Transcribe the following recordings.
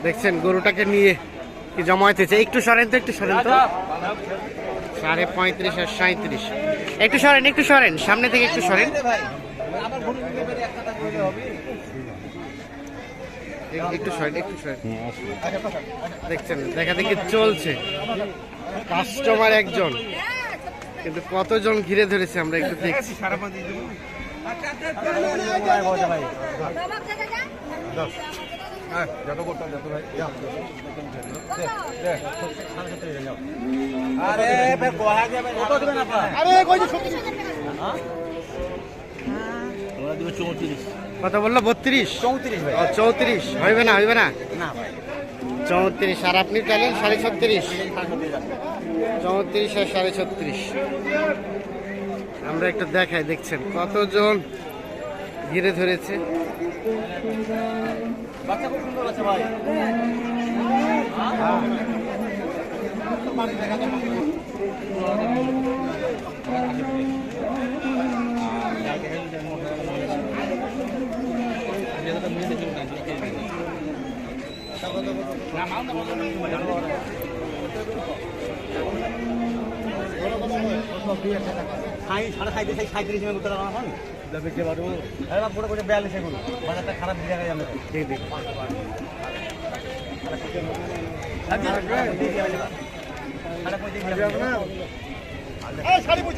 দেখছেন গরুটাকে নিয়ে কি জমা হইতেছে। একটু সরেন তো, একটু সরেন তো। 35.5 আর 37। একটু সরেন সামনে থেকে একটু সরেন। একটু সরেন। দেখছেন দেখা দেখি চলছে, কাস্টমার একজন, কিন্তু কতজন ঘিরে ধরেছে আমরা একটু দেখছি। কত বললো? 32, 34। হইবে না 34। আর আপনি চাইলেন 36.5। 34 আর 36। আমরা একটু দেখাই, দেখছেন কতজন ঘিরে ধরেছে। খারাপ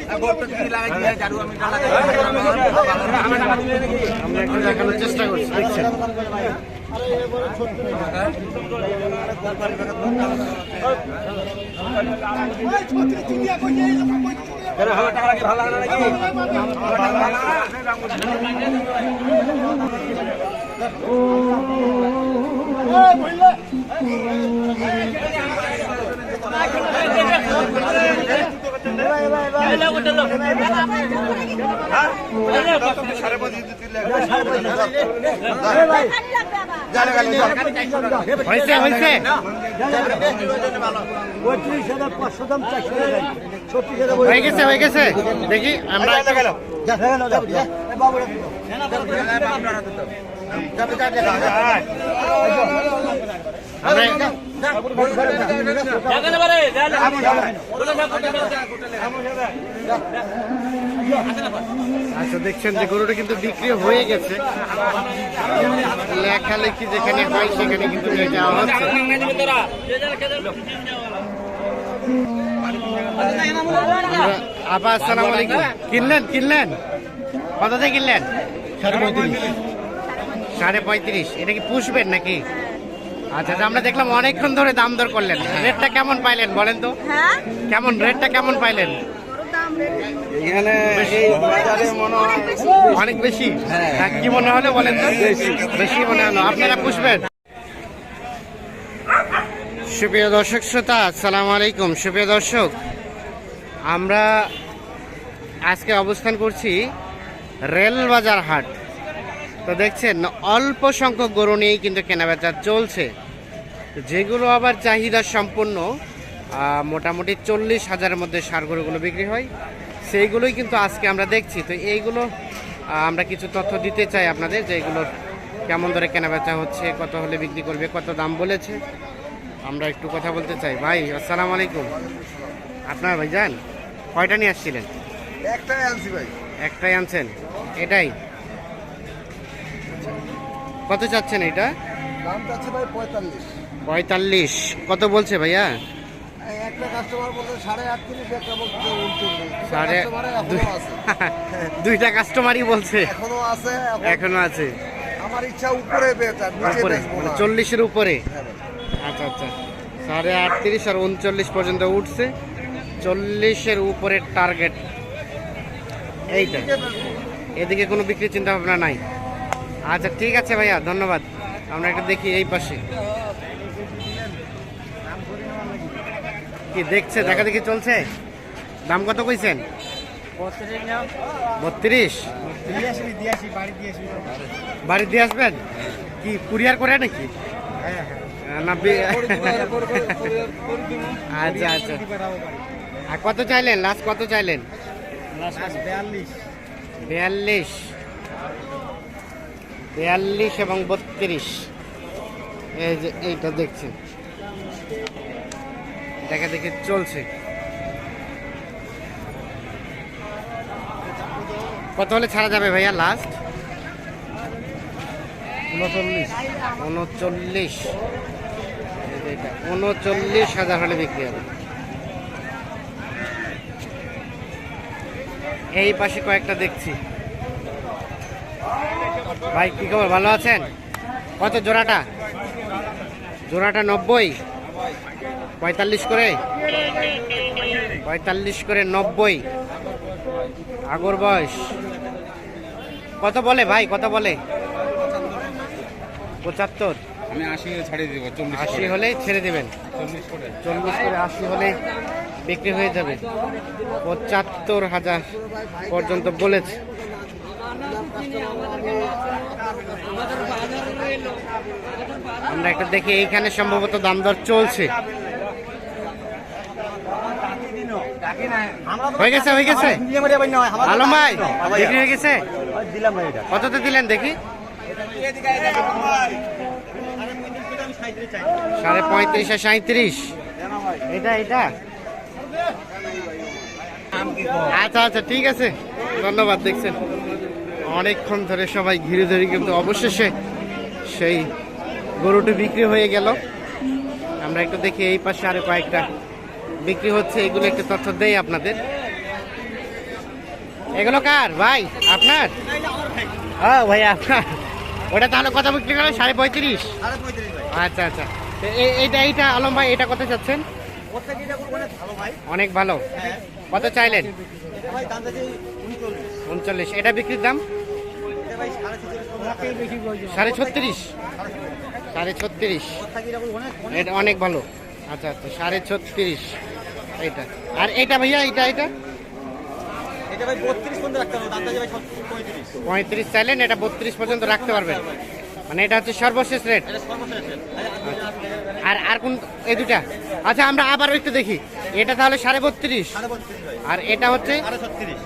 আমরা একটু দেখানোর চেষ্টা করছি, দেখছেন। হয়ে গেছে দেখি আমরা। আচ্ছা, দেখছেন যে গরুটা কিন্তু বিক্রি হয়ে গেছে। লেখালেখি যেখানে হয় সেখানে কিন্তু নিয়ে যাওয়া হচ্ছে। আপা আসসালামু আলাইকুম। কিনলেন কততে কিনলেন? 35.5। এটা কি পুষবেন নাকি? আচ্ছা, আমরা দেখলাম অনেকক্ষণ ধরে দাম দর করলেন। রেটটা কেমন পাইলেন বলেন তো? কেমন রেটটা কেমন পাইলেন? এখানে অনেক বেশি। কি মনে হলো বলেন তো? বেশি মনে হলো। আপনারা পুষবেন? সুপ্রিয় দর্শক শ্রোতা, আসসালামু আলাইকুম। সুপ্রিয় দর্শক, আমরা আজকে অবস্থান করছি রেলবাজার হাট। তো দেখছেন অল্প সংখ্যক গরু নিয়েই কিন্তু কেনাবেচা চলছে, যেগুলো আবার চাহিদা সম্পন্ন, মোটামুটি 40,000-এর মধ্যে ষাঁড় গরুগুলো বিক্রি হয়, সেইগুলোই কিন্তু আজকে আমরা দেখছি। তো এইগুলো আমরা কিছু তথ্য দিতে চাই আপনাদের, যে এগুলোর কেমন দরে কেনাবেচা হচ্ছে, কত হলে বিক্রি করবে, কত দাম বলেছে, আমরা একটু কথা বলতে চাই। ভাই আসসালামু আলাইকুম। আপনার ভাইজান কয়টা নিয়ে আসছিলেন? একটাই আনছি ভাই। একটাই আনছেন? এটাই কত চাচ্ছেন? এটা দাম চাচ্ছে ভাই 45। কত বলছে ভাইয়া? একটা কাস্টমার বলতে 38, একটা বলতে 39। দুইটা কাস্টমারই বলছে এখনো আছে। আমার ইচ্ছা উপরে বেচা, নিচে বেচবো না। 40-এর উপরে। আচ্ছা, 38.5 আর 39 পর্যন্ত উঠছে। 40-এর উপরে টার্গেট এইটা। এদিকে কোনো বিক্রির চিন্তা ভাবনা নাই? আচ্ছা, ঠিক আছে ভাইয়া, ধন্যবাদ। আমরা একটা দেখি এই পাশে কি দেখছে, দেখা দেখি চলছে। দাম কত কইছেন? 32। বাড়ি দিয়ে আসবেন? কি কুরিয়ার করে নাকি? না। আচ্ছা। আর কত চাইলেন? লাস্ট কত চাইলেন? 42 এবং 32। এই যে এইটা দেখছেন, দেখা দেখে চলছে। কত হলে ছাড়া যাবে ভাইয়া লাস্ট? 39। 39। 39,000 হলে বিক্রি হবে। এই পাশে কয়েকটা দেখছি। ভাই কি খবর, ভালো আছেন? কত জোড়াটা? জোড়াটা 90, 45 করে, 45 করে 90। আগর বয়স কত বলে ভাই, কত বলে? 75। আমি 80 ছাড়িয়ে দেবো, 80 হলেই ছেড়ে দেবেন। 40 করে। 40 করে 80 হলে বিক্রি হয়ে যাবে। 75,000 পর্যন্ত বলেছে। আমরা একটা দেখি, এইখানে সম্ভবত দাম দর চলছে। হয়ে গেছে, হয়ে গেছে আলম ভাই, বিক্রি হয়ে গেছে। কততে দিলেন দেখি? 35.5 আর 37। এটা এটা আচ্ছা আচ্ছা, ঠিক আছে, ধন্যবাদ। দেখছেন অনেকক্ষণ ধরে সবাই ঘিরে ধরে, কিন্তু অবশেষে সেই গরুটি বিক্রি হয়ে গেল। আমরা একটু দেখি এই পাশে আরো কয়েকটা বিক্রি হচ্ছে, এগুলো একটু তথ্য দেই আপনাদের। এগুলো কার ভাই? আপনার? হ্যাঁ ভাই আপনার। ওটা তাহলে কত বিক্রি করে? 35.5। আচ্ছা আচ্ছা, এইটা এইটা আলম ভাই, এটা কত চাচ্ছেন? অনেক ভালো। কত চাইলেন? 39। এটা বিক্রির দাম 36.5। 36.5, এটা অনেক ভালো। আচ্ছা আচ্ছা, 36.5 এইটা। আর এইটা ভাইয়া, এইটা এটা 35 চাইলেন, এটা 32 পর্যন্ত রাখতে পারবেন, মানে এটা হচ্ছে সর্বশেষ রেট। আর আর কোন? এই দুটা। আচ্ছা, আমরা আবার একটু দেখি। এটা তাহলে 32.5, আর এটা হচ্ছে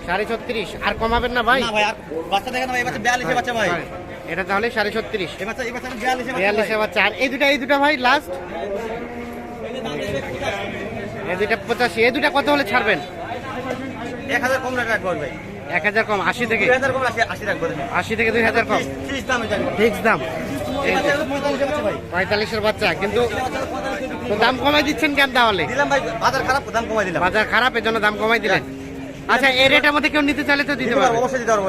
36.5। আর কমাবেন না ভাই? এটা তাহলে 36.5, 42 বাচ্চা। আর এই দুটা ভাই লাস্ট? এই দুটা 85। এই দুটা কত হলে ছাড়বেন? 1000 কম রাখবো ভাই। 1000 কম, 80 থেকে 2000 কম, 80 রাখবো। 80 থেকে 2000 কম, ফিক্স দাম এটা। ফিক্স দাম। এই বাচ্চা 45 আছে ভাই। 45 এর বাচ্চা, কিন্তু তো দাম কমাই দিচ্ছেন কেন তাহলে? দিলাম ভাই, বাজার খারাপ, দাম কমাই দিলাম। বাজার খারাপ, এর জন্য দাম কমাই দিলেন। আচ্ছা, এই রেটের মধ্যে কেউ নিতে চাইলে তো দিতে পারবে? অবশ্যই দিতে পারবো।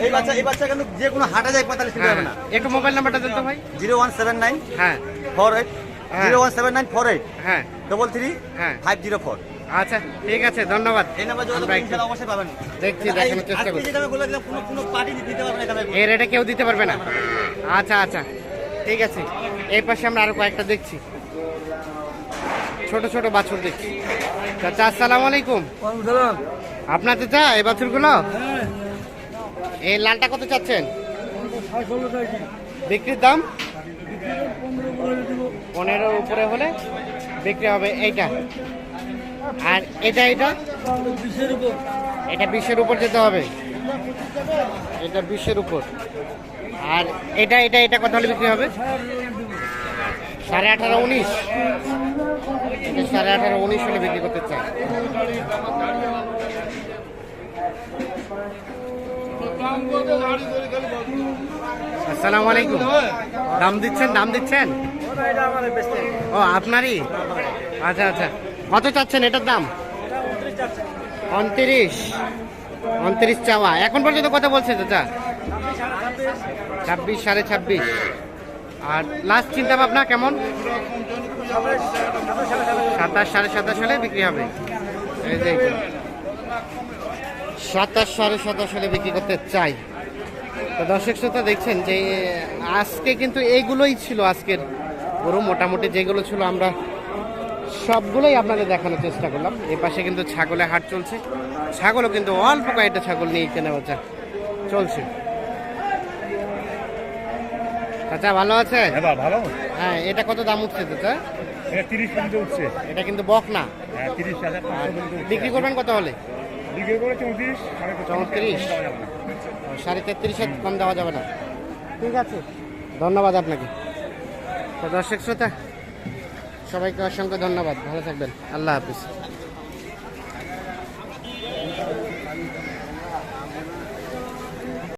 এই বাচ্চা কিন্তু যে কোনো হাটে যায় 45 দিতে পারবে না। একটু মোবাইল নাম্বারটা দেন তো ভাই। 0179 হ্যাঁ 48 হ্যাঁ। 0179 48 হ্যাঁ 33 হ্যাঁ 504। আচ্ছা, ঠিক আছে, ধন্যবাদ। এই নাম্বার যোগাযোগ আমরা করলে একটু ইনশাআল্লাহ অবশ্যই পাবেন। দেখছি, দেখানোর চেষ্টা আজকে করছি। যে দামে বলে দিলাম, কোনো পার্টি দিতে পারবে না এই দামে। এই রেটে কেউ দিতে পারবে না। আচ্ছা আচ্ছা, ঠিক আছে। এই পাশে আমরা আরো কয়েকটা দেখছি, ছোট ছোট বাছুর দেখছি। চাচা আসসালামু আলাইকুম। আপনার চাচা এই বাছুরগুলো? এই লালটা কত চাচ্ছেন? বিক্রির দাম 15 উপরে হলে বিক্রি হবে। এইটা আর এটা এটা 20-এর উপর যেতে হবে। এটা 20-এর উপর। আর এটা এটা এটা কত হলে বিক্রি হবে? 18.5 19। এটা 18.5 19 হলে বিক্রি করতে চাই। আসসালামু আলাইকুম। দাম দিচ্ছেন, দাম দিচ্ছেন? ও আপনারই? আচ্ছা আচ্ছা, কত চাচ্ছেন এটার দাম? 29। 29 চাওয়া। এখন পর্যন্ত কত বলছে চাচা? 26 26.5। আর লাস্ট চিন্তা ভাবনা কেমন? 27 27.5 হলে বিক্রি হবে। এই যে 27 27.5 হলে বিক্রি করতে চাই। তো দর্শক শ্রোতা, দেখছেন যে আজকে কিন্তু এইগুলোই ছিল আজকের গরু। মোটামুটি যেগুলো ছিল আমরা সবগুলোই আপনাদের দেখানোর চেষ্টা করলাম। এই পাশে কিন্তু ছাগলের হাট চলছে। ছাগলও কিন্তু অল্প কয়েকটা ছাগল নিয়ে কেনা বেচা চলছে। চাচা ভালো আছে? ভালো। হ্যাঁ, এটা কত দাম উঠছে চাচা? এটা 30 পর্যন্ত উঠছে। এটা কিন্তু বক না। হ্যাঁ, 30,000 বিক্রি করবেন কত হলে? বিক্রি করে 34। 34। 33.5 কম দেওয়া যাবে না। ঠিক আছে, ধন্যবাদ আপনাকে। তো দর্শক শ্রোতা সবাইকে অসংখ্য ধন্যবাদ, ভালো থাকবেন, আল্লাহ হাফিজ।